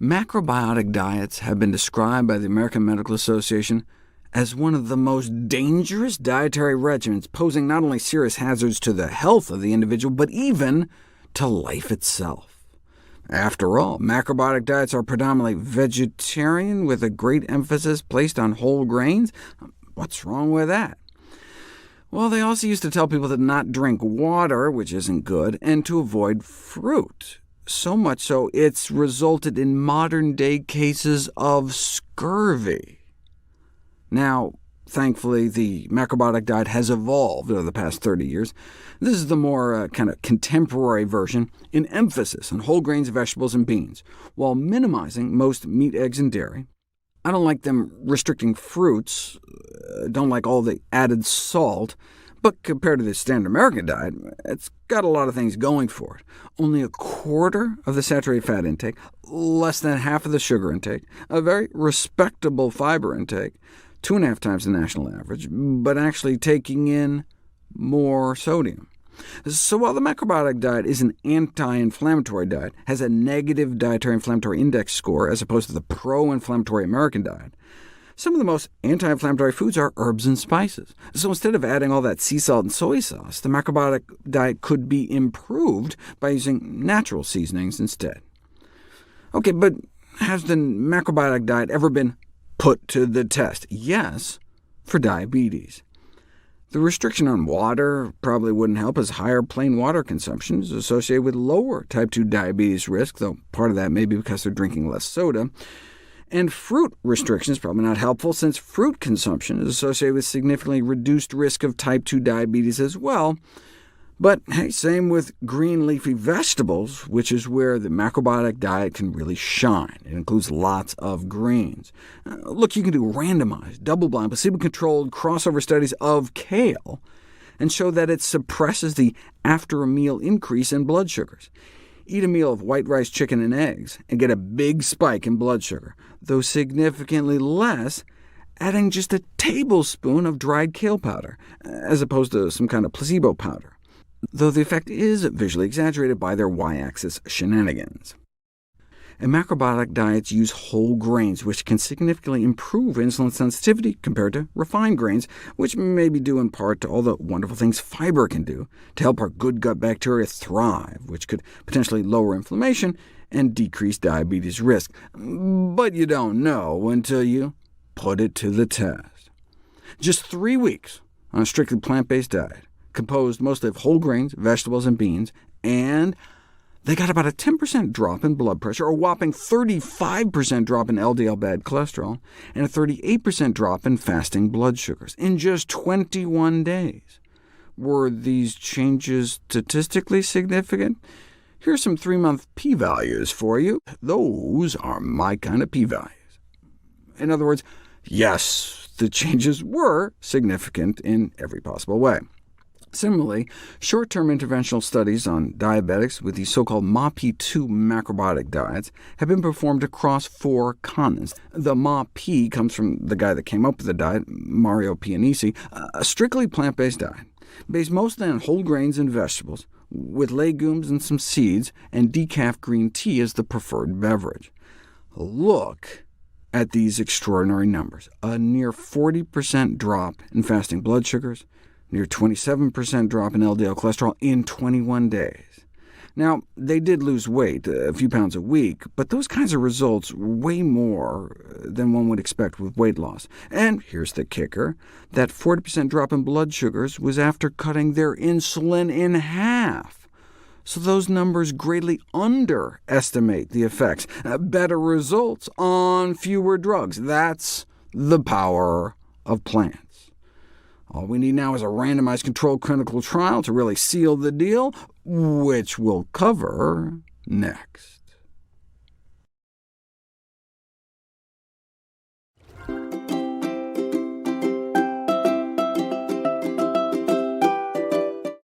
Macrobiotic diets have been described by the American Medical Association as one of the most dangerous dietary regimens, posing not only serious hazards to the health of the individual, but even to life itself. After all, macrobiotic diets are predominantly vegetarian, with a great emphasis placed on whole grains. What's wrong with that? Well, they also used to tell people to not drink water, which isn't good, and to avoid fruit. So much so, it's resulted in modern-day cases of scurvy. Now, thankfully, the macrobiotic diet has evolved over the past 30 years. This is the more kind of contemporary version, in emphasis on whole grains, vegetables, and beans, while minimizing most meat, eggs, and dairy. I don't like them restricting fruits, don't like all the added salt, but compared to the standard American diet, it's got a lot of things going for it. Only a quarter of the saturated fat intake, less than half of the sugar intake, a very respectable fiber intake, 2.5 times the national average, but actually taking in more sodium. So while the macrobiotic diet is an anti-inflammatory diet, has a negative dietary inflammatory index score as opposed to the pro-inflammatory American diet, some of the most anti-inflammatory foods are herbs and spices. So instead of adding all that sea salt and soy sauce, the macrobiotic diet could be improved by using natural seasonings instead. OK, but has the macrobiotic diet ever been put to the test? Yes, for diabetes. The restriction on water probably wouldn't help, as higher plain water consumption is associated with lower type 2 diabetes risk, though part of that may be because they're drinking less soda. And fruit restriction is probably not helpful, since fruit consumption is associated with significantly reduced risk of type 2 diabetes as well. But hey, same with green leafy vegetables, which is where the macrobiotic diet can really shine. It includes lots of greens. Look, you can do randomized, double-blind, placebo-controlled crossover studies of kale, and show that it suppresses the after-a-meal increase in blood sugars. Eat a meal of white rice, chicken, and eggs, and get a big spike in blood sugar, though significantly less adding just a tablespoon of dried kale powder, as opposed to some kind of placebo powder, though the effect is visually exaggerated by their y-axis shenanigans. And macrobiotic diets use whole grains, which can significantly improve insulin sensitivity compared to refined grains, which may be due in part to all the wonderful things fiber can do to help our good gut bacteria thrive, which could potentially lower inflammation and decrease diabetes risk. But you don't know until you put it to the test. Just 3 weeks on a strictly plant-based diet, composed mostly of whole grains, vegetables, and beans, and they got about a 10% drop in blood pressure, a whopping 35% drop in LDL bad cholesterol, and a 38% drop in fasting blood sugars in just 21 days. Were these changes statistically significant? Here's some 3-month p-values for you. Those are my kind of p-values. In other words, yes, the changes were significant in every possible way. Similarly, short-term interventional studies on diabetics with the so-called MAPI-2 macrobiotic diets have been performed across 4 continents. The MAPI comes from the guy that came up with the diet, Mario Pianisi, a strictly plant-based diet, based mostly on whole grains and vegetables, with legumes and some seeds, and decaf green tea as the preferred beverage. Look at these extraordinary numbers: a near 40% drop in fasting blood sugars, near 27% drop in LDL cholesterol in 21 days. Now, they did lose weight, a few pounds a week, but those kinds of results were way more than one would expect with weight loss. And here's the kicker: that 40% drop in blood sugars was after cutting their insulin in half. So those numbers greatly underestimate the effects. Better results on fewer drugs. That's the power of plants. All we need now is a randomized controlled clinical trial to really seal the deal, which we'll cover next.